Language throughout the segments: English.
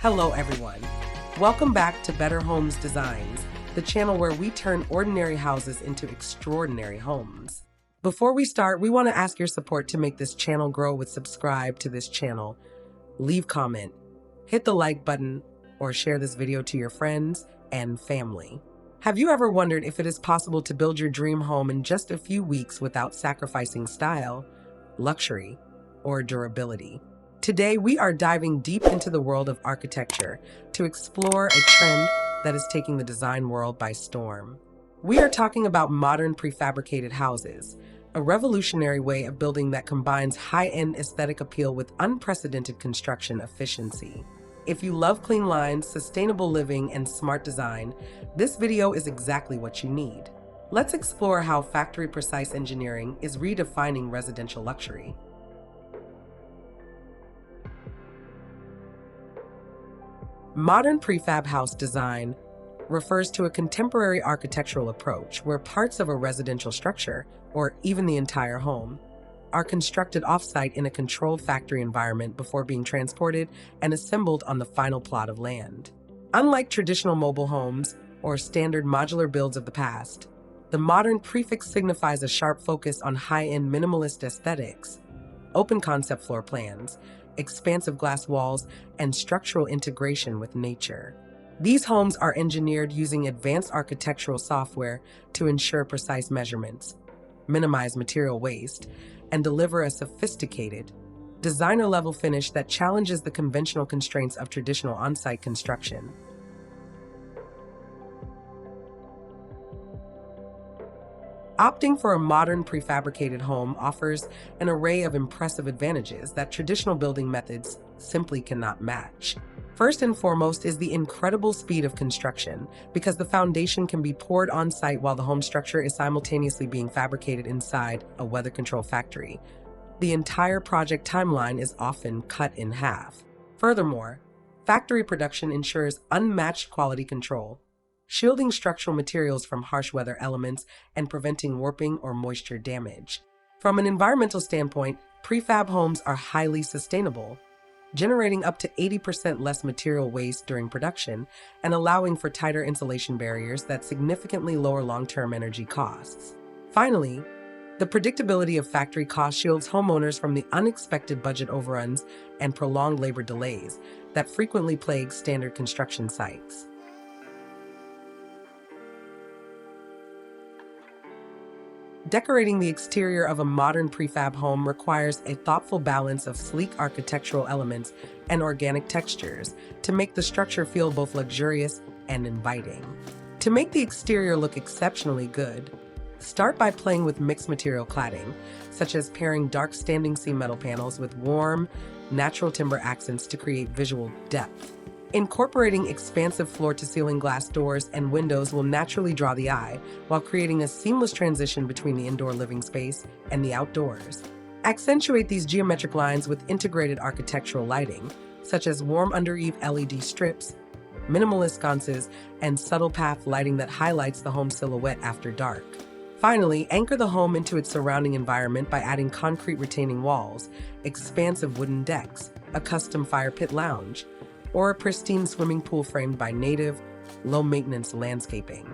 Hello everyone. Welcome back to Better Homes Designs, the channel where we turn ordinary houses into extraordinary homes. Before we start, we want to ask your support to make this channel grow with subscribe to this channel, leave comment, hit the like button, or share this video to your friends and family. Have you ever wondered if it is possible to build your dream home in just a few weeks without sacrificing style, luxury, or durability? Today, we are diving deep into the world of architecture to explore a trend that is taking the design world by storm. We are talking about modern prefabricated houses, a revolutionary way of building that combines high-end aesthetic appeal with unprecedented construction efficiency. If you love clean lines, sustainable living, and smart design, this video is exactly what you need. Let's explore how factory-precise engineering is redefining residential luxury. Modern prefab house design refers to a contemporary architectural approach where parts of a residential structure, or even the entire home, are constructed off-site in a controlled factory environment before being transported and assembled on the final plot of land. Unlike traditional mobile homes or standard modular builds of the past, the modern prefix signifies a sharp focus on high-end minimalist aesthetics, open concept floor plans, expansive glass walls, and structural integration with nature. These homes are engineered using advanced architectural software to ensure precise measurements, minimize material waste, and deliver a sophisticated, designer-level finish that challenges the conventional constraints of traditional on-site construction. Opting for a modern prefabricated home offers an array of impressive advantages that traditional building methods simply cannot match. First and foremost is the incredible speed of construction, because the foundation can be poured on site while the home structure is simultaneously being fabricated inside a weather-controlled factory. The entire project timeline is often cut in half. Furthermore, factory production ensures unmatched quality control, shielding structural materials from harsh weather elements and preventing warping or moisture damage. From an environmental standpoint, prefab homes are highly sustainable, generating up to 80% less material waste during production and allowing for tighter insulation barriers that significantly lower long-term energy costs. Finally, the predictability of factory cost shields homeowners from the unexpected budget overruns and prolonged labor delays that frequently plague standard construction sites. Decorating the exterior of a modern prefab home requires a thoughtful balance of sleek architectural elements and organic textures to make the structure feel both luxurious and inviting. To make the exterior look exceptionally good, start by playing with mixed material cladding, such as pairing dark standing seam metal panels with warm, natural timber accents to create visual depth. Incorporating expansive floor-to-ceiling glass doors and windows will naturally draw the eye, while creating a seamless transition between the indoor living space and the outdoors. Accentuate these geometric lines with integrated architectural lighting, such as warm under-eave LED strips, minimalist sconces, and subtle path lighting that highlights the home silhouette after dark. Finally, anchor the home into its surrounding environment by adding concrete retaining walls, expansive wooden decks, a custom fire pit lounge, or a pristine swimming pool framed by native, low-maintenance landscaping.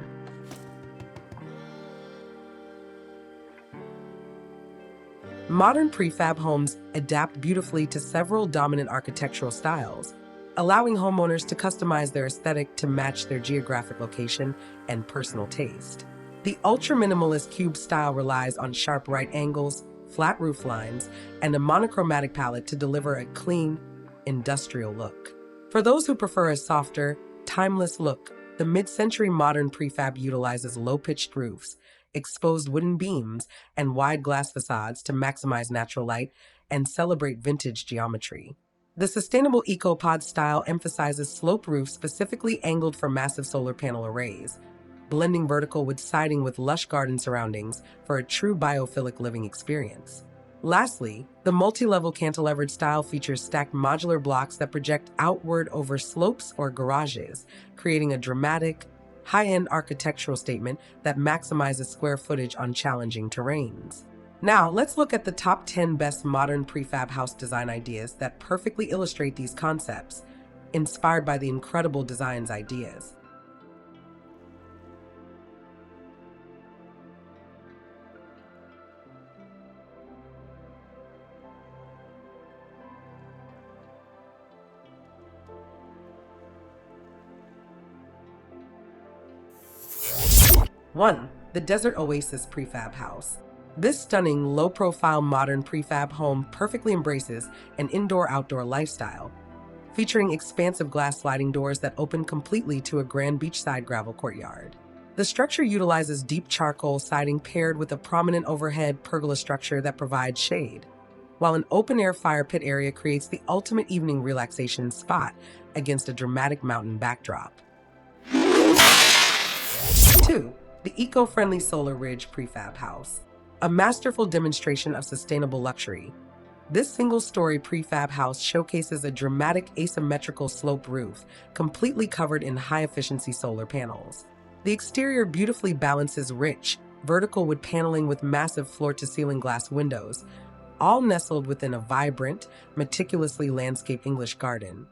Modern prefab homes adapt beautifully to several dominant architectural styles, allowing homeowners to customize their aesthetic to match their geographic location and personal taste. The ultra-minimalist cube style relies on sharp right angles, flat roof lines, and a monochromatic palette to deliver a clean, industrial look. For those who prefer a softer, timeless look, the mid-century modern prefab utilizes low-pitched roofs, exposed wooden beams, and wide glass facades to maximize natural light and celebrate vintage geometry. The sustainable EcoPod style emphasizes sloped roofs specifically angled for massive solar panel arrays, blending vertical wood siding with lush garden surroundings for a true biophilic living experience. Lastly, the multi-level cantilevered style features stacked modular blocks that project outward over slopes or garages, creating a dramatic, high-end architectural statement that maximizes square footage on challenging terrains. Now, let's look at the top 10 best modern prefab house design ideas that perfectly illustrate these concepts. inspired by the incredible design's ideas. One, the Desert Oasis Prefab House. This stunning, low-profile modern prefab home perfectly embraces an indoor-outdoor lifestyle, featuring expansive glass sliding doors that open completely to a grand beachside gravel courtyard. The structure utilizes deep charcoal siding paired with a prominent overhead pergola structure that provides shade, while an open-air fire pit area creates the ultimate evening relaxation spot against a dramatic mountain backdrop. 2. The eco-friendly Solar Ridge Prefab House. A masterful demonstration of sustainable luxury. This single-story prefab house showcases a dramatic asymmetrical sloped roof, completely covered in high-efficiency solar panels. The exterior beautifully balances rich, vertical wood paneling with massive floor-to-ceiling glass windows, all nestled within a vibrant, meticulously landscaped English garden.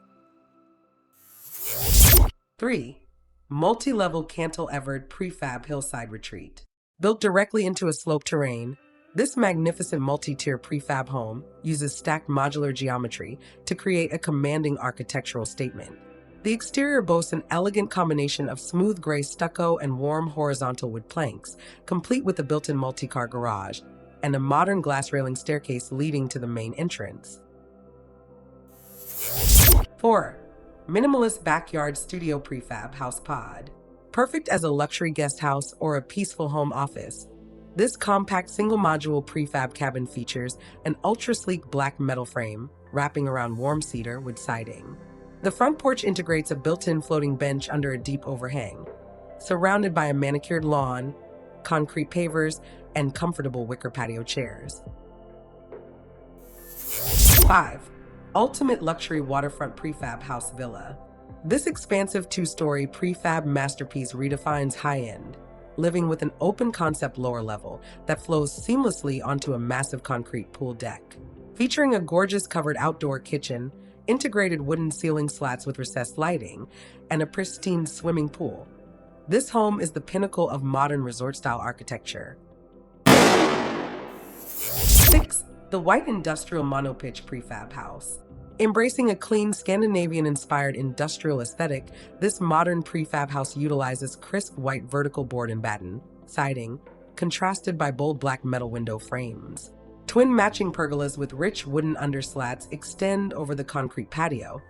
3. Multi-level cantilevered prefab hillside retreat. Built directly into a sloped terrain, this magnificent multi-tier prefab home uses stacked modular geometry to create a commanding architectural statement. The exterior boasts an elegant combination of smooth gray stucco and warm horizontal wood planks, complete with a built-in multi-car garage and a modern glass railing staircase leading to the main entrance. 4. Minimalist Backyard Studio Prefab House Pod. Perfect as a luxury guest house or a peaceful home office, this compact single-module prefab cabin features an ultra-sleek black metal frame wrapping around warm cedar wood siding. The front porch integrates a built-in floating bench under a deep overhang, surrounded by a manicured lawn, concrete pavers, and comfortable wicker patio chairs. 5. Ultimate Luxury Waterfront Prefab House Villa. This expansive two-story prefab masterpiece redefines high-end living with an open-concept lower level that flows seamlessly onto a massive concrete pool deck. Featuring a gorgeous covered outdoor kitchen, integrated wooden ceiling slats with recessed lighting, and a pristine swimming pool, this home is the pinnacle of modern resort-style architecture. 6. The White Industrial Monopitch Prefab House. Embracing a clean, Scandinavian-inspired industrial aesthetic, this modern prefab house utilizes crisp white vertical board and batten siding, contrasted by bold black metal window frames. Twin matching pergolas with rich wooden underslats extend over the concrete patio,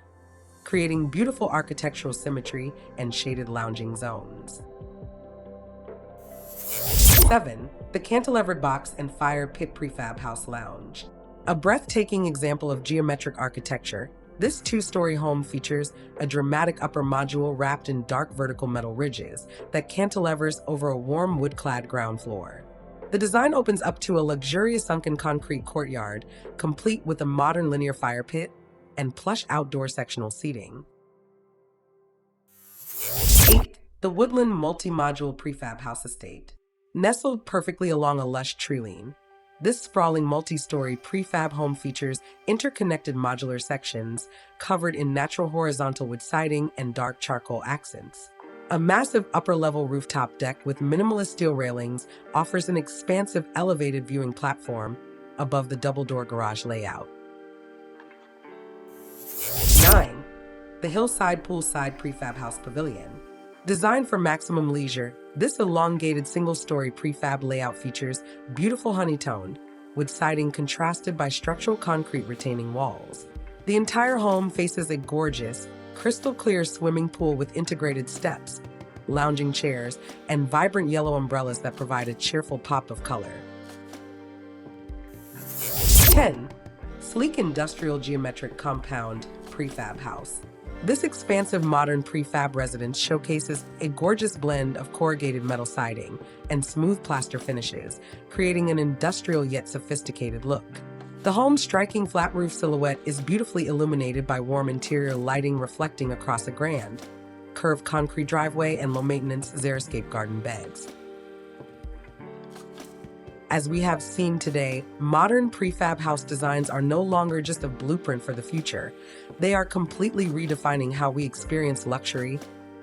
creating beautiful architectural symmetry and shaded lounging zones. 7. The Cantilevered Box and Fire Pit Prefab House Lounge. A breathtaking example of geometric architecture, this two-story home features a dramatic upper module wrapped in dark vertical metal ridges that cantilevers over a warm wood-clad ground floor. The design opens up to a luxurious sunken concrete courtyard, complete with a modern linear fire pit and plush outdoor sectional seating. 8. The Woodland Multi-Module Prefab House Estate. Nestled perfectly along a lush tree line, this sprawling multi-story prefab home features interconnected modular sections covered in natural horizontal wood siding and dark charcoal accents. A massive upper-level rooftop deck with minimalist steel railings offers an expansive elevated viewing platform above the double-door garage layout. 9. The Hillside Poolside Prefab House Pavilion. Designed for maximum leisure, this elongated single-story prefab layout features beautiful honey-toned, with siding contrasted by structural concrete retaining walls. The entire home faces a gorgeous, crystal-clear swimming pool with integrated steps, lounging chairs, and vibrant yellow umbrellas that provide a cheerful pop of color. 10. Sleek Industrial Geometric Compound Prefab House. This expansive modern prefab residence showcases a gorgeous blend of corrugated metal siding and smooth plaster finishes, creating an industrial yet sophisticated look. The home's striking flat roof silhouette is beautifully illuminated by warm interior lighting reflecting across a grand, curved concrete driveway and low-maintenance xeriscape garden beds. As we have seen today, modern prefab house designs are no longer just a blueprint for the future. They are completely redefining how we experience luxury,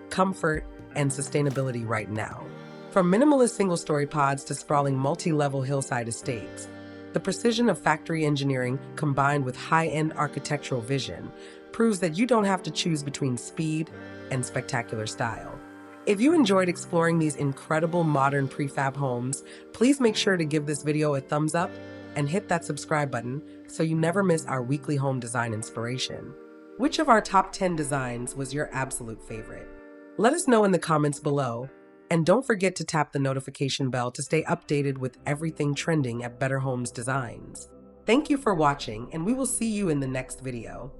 comfort, and sustainability right now. From minimalist single-story pods to sprawling multi-level hillside estates, the precision of factory engineering combined with high-end architectural vision proves that you don't have to choose between speed and spectacular style. If you enjoyed exploring these incredible modern prefab homes, please make sure to give this video a thumbs up and hit that subscribe button so you never miss our weekly home design inspiration. Which of our top 10 designs was your absolute favorite? Let us know in the comments below, and don't forget to tap the notification bell to stay updated with everything trending at Better Homes Designs. Thank you for watching, and we will see you in the next video.